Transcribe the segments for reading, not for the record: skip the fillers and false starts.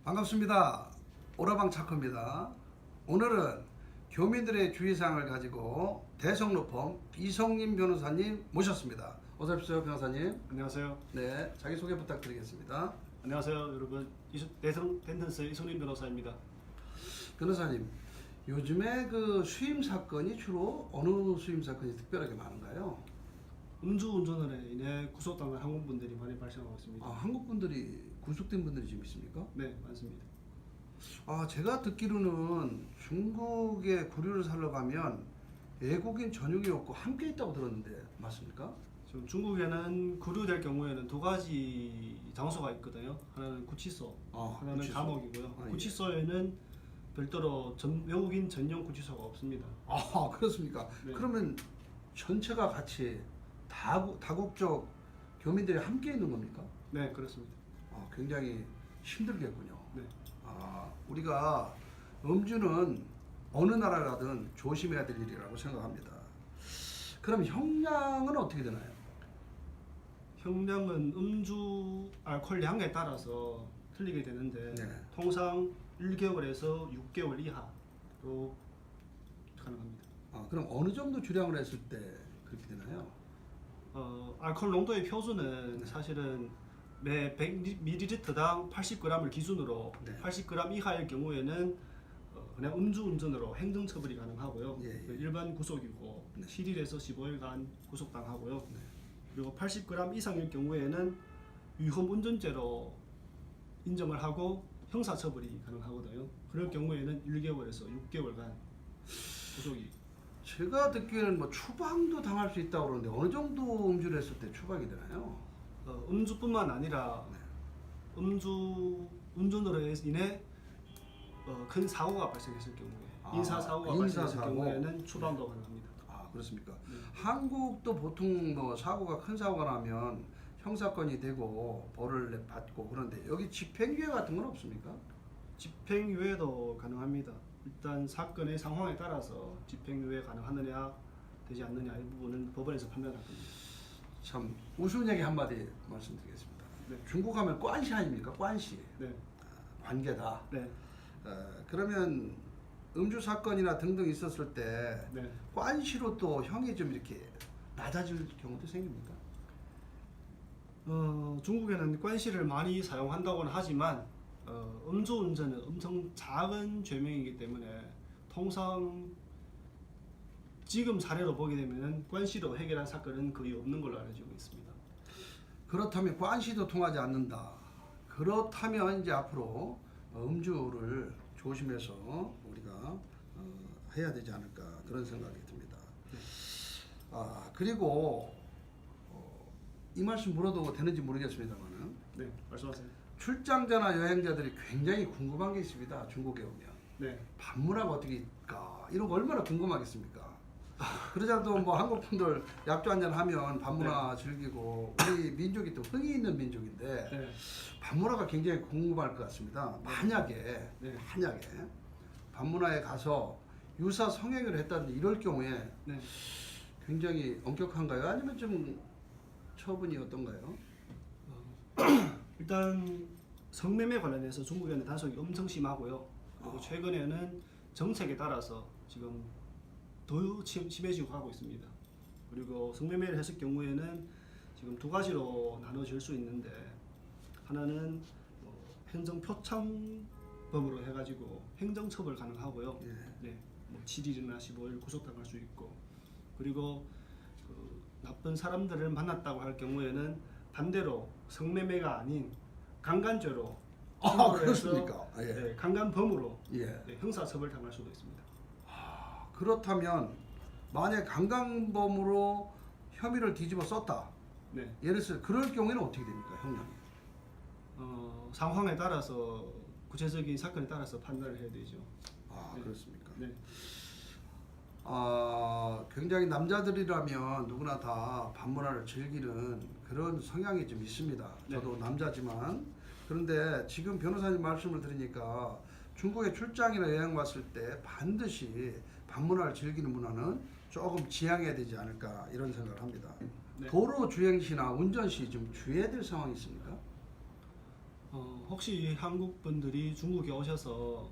반갑습니다. 오라방 차커입니다. 오늘은 교민들의 주의사항을 가지고 대성로펌 이성림 변호사님 모셨습니다. 어서 오십시오, 변호사님. 안녕하세요. 네, 자기소개 부탁드리겠습니다. 안녕하세요, 여러분. 대성 펜턴스 이성림 변호사입니다. 변호사님, 요즘에 그 수임 사건이 주로 어느 수임 사건이 특별하게 많은가요? 음주운전으로 인해 구속당한 한국분들이 많이 발생하고 있습니다. 한국 분들이 구속된 분들이 지금 있습니까? 네, 많습니다. 제가 듣기로는 중국에 구류를 살러 가면 외국인 전용이 없고 함께 있다고 들었는데 맞습니까? 지금 중국에는 구류될 경우에는 두 가지 장소가 있거든요. 하나는 구치소, 하나는 구치소. 감옥이고요. 예. 구치소에는 별도로 외국인 전용 구치소가 없습니다. 그렇습니까? 네. 그러면 전체가 같이 다국적 교민들이 함께 있는 겁니까? 네, 그렇습니다. 굉장히 힘들겠군요. 네. 우리가 음주는 어느 나라라든 조심해야 될 일이라고 생각합니다. 그럼 형량은 어떻게 되나요? 형량은 음주 알코올량에 따라서 틀리게 되는데 네. 통상 1개월에서 6개월 이하로 가능합니다. 그럼 어느 정도 주량을 했을 때 그렇게 되나요? 알코올 농도의 표준은 네. 사실은 매 100ml당 80g을 기준으로 네. 80g 이하일 경우에는 그냥 음주운전으로 행정처벌이 가능하고요. 예. 일반 구속이고 네. 7일에서 15일간 구속당하고요. 네. 그리고 80g 이상일 경우에는 위험 운전죄로 인정을 하고 형사처벌이 가능하거든요. 그럴 경우에는 1개월에서 6개월간 구속이. 제가 듣기에는 뭐 추방도 당할 수 있다고 그러는데 어느 정도 음주를 했을 때 추방이 되나요? 음주뿐만 아니라 네. 음주 운전으로 인해 큰 사고가 발생했을 경우에 인사사고가 발생했을 인사사고. 경우에는 추방도 가능합니다. 그렇습니까? 네. 한국도 보통 뭐 사고가 큰 사고가 나면 형사건이 되고 벌을 받고 그런데 여기 집행유예 같은 건 없습니까? 집행유예도 가능합니다. 일단 사건의 상황에 따라서 집행유예 가능하느냐 되지 않느냐 이 부분은 법원에서 판단할 겁니다. 참 우스운 얘기 한마디 말씀드리겠습니다. 네. 중국 하면 관시 아닙니까? 관시. 네. 관계다. 네. 그러면 음주 사건이나 등등 있었을 때 네. 관시로 또 형이 좀 이렇게 낮아질 경우도 생깁니까? 중국에는 관시를 많이 사용한다고는 하지만 음주운전은 엄청 작은 죄명이기 때문에 통상 지금 사례로 보게 되면 관시로 해결한 사건은 거의 없는 걸로 알려지고 있습니다. 그렇다면 관시도 통하지 않는다. 그렇다면 이제 앞으로 음주를 조심해서 우리가 해야 되지 않을까 그런 생각이 듭니다. 그리고 이 말씀 물어도 되는지 모르겠습니다만은 네, 말씀하세요. 출장자나 여행자들이 굉장히 궁금한 게 있습니다. 중국에 오면 네, 밤문화가 어떻게 있까 이런 거 얼마나 궁금하겠습니까? 그러자도 뭐 한국 분들 약주 한잔 하면 밤문화 즐기고 우리 민족이 또 흥이 있는 민족인데 네, 밤문화가 굉장히 궁금할 것 같습니다. 만약에 밤문화에 가서 유사 성행위를 했다든지 이럴 경우에 네. 굉장히 엄격한가요? 아니면 좀 처분이 어떤가요? 일단 성매매 관련해서 중국에는 단속이 엄청 심하고요. 그리고 최근에는 정책에 따라서 지금 더 심해지고 가고 있습니다. 그리고 성매매를 했을 경우에는 지금 두 가지로 나눠질 수 있는데 하나는 행정 표창범으로 해가지고 행정처벌 가능하고요. 네, 7일이나 15일 구속당할 수 있고 그리고 나쁜 사람들을 만났다고 할 경우에는 반대로 성매매가 아닌 강간죄로 그렇습니까? 네, 강간범으로 예. 네, 형사처벌 당할 수도 있습니다. 그렇다면 만약 강간범으로 혐의를 뒤집어 썼다. 네, 예를 들어 그럴 경우에는 어떻게 됩니까, 형량이? 상황에 따라서 구체적인 사건에 따라서 판단을 해야 되죠. 네. 그렇습니까? 네, 굉장히 남자들이라면 누구나 다 밤문화를 즐기는 그런 성향이 좀 있습니다. 저도 네. 남자지만 그런데 지금 변호사님 말씀을 들으니까 중국에 출장이나 여행 왔을 때 반드시 밤문화를 즐기는 문화는 조금 지양해야 되지 않을까 이런 생각을 합니다. 네. 도로 주행 시나 운전 시 좀 주의해야 될 상황이 있습니까? 혹시 한국 분들이 중국에 오셔서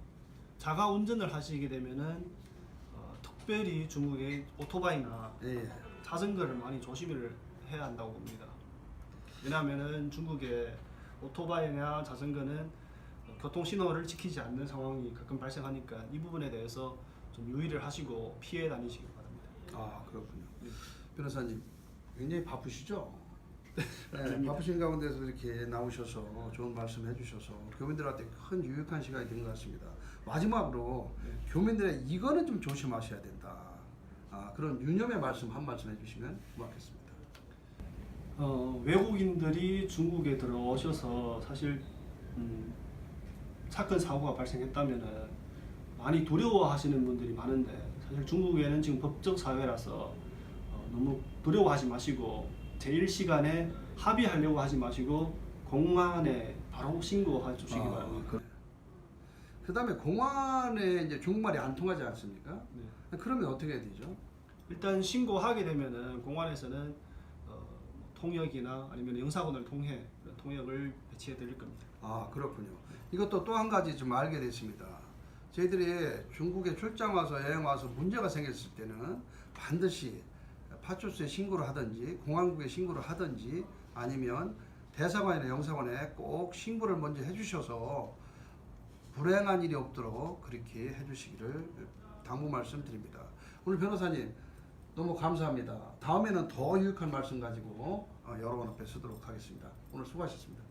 자가 운전을 하시게 되면은 특별히 중국의 오토바이나 예. 자전거를 많이 조심을 해야 한다고 봅니다. 왜냐하면은 중국의 오토바이나 자전거는 교통 신호를 지키지 않는 상황이 가끔 발생하니까 이 부분에 대해서 좀 유의를 하시고 피해 다니시기 바랍니다. 아 그렇군요. 네. 변호사님 굉장히 바쁘시죠? 네, 아닙니다. 바쁘신 가운데서 이렇게 나오셔서 좋은 말씀 해주셔서 교민들한테 큰 유익한 시간이 된 것 같습니다. 마지막으로 네. 교민들의 이거는 좀 조심하셔야 된다. 그런 유념의 말씀 한 말씀 해주시면 고맙겠습니다. 외국인들이 중국에 들어오셔서 사실 사건 사고가 발생했다면은 많이 두려워하시는 분들이 많은데 사실 중국에는 지금 법적 사회라서 너무 두려워하지 마시고 제1시간에 합의하려고 하지 마시고 공안에 바로 신고해 주시기 바랍니다. 그다음에 공안에 이제 중국말이 안 통하지 않습니까? 네. 그러면 어떻게 해야 되죠? 일단 신고하게 되면은 공안에서는 통역이나 아니면 영사관을 통해 그런 통역을 배치해 드릴 겁니다. 그렇군요. 이것도 또 한 가지 좀 알게 됐습니다. 저희들이 중국에 출장 와서 여행 와서 문제가 생겼을 때는 반드시 파출소에 신고를 하든지 공안국에 신고를 하든지 아니면 대사관이나 영사관에 꼭 신고를 먼저 해주셔서 불행한 일이 없도록 그렇게 해주시기를 당부 말씀드립니다. 오늘 변호사님 너무 감사합니다. 다음에는 더 유익한 말씀 가지고 여러분 앞에 서도록 하겠습니다. 오늘 수고하셨습니다.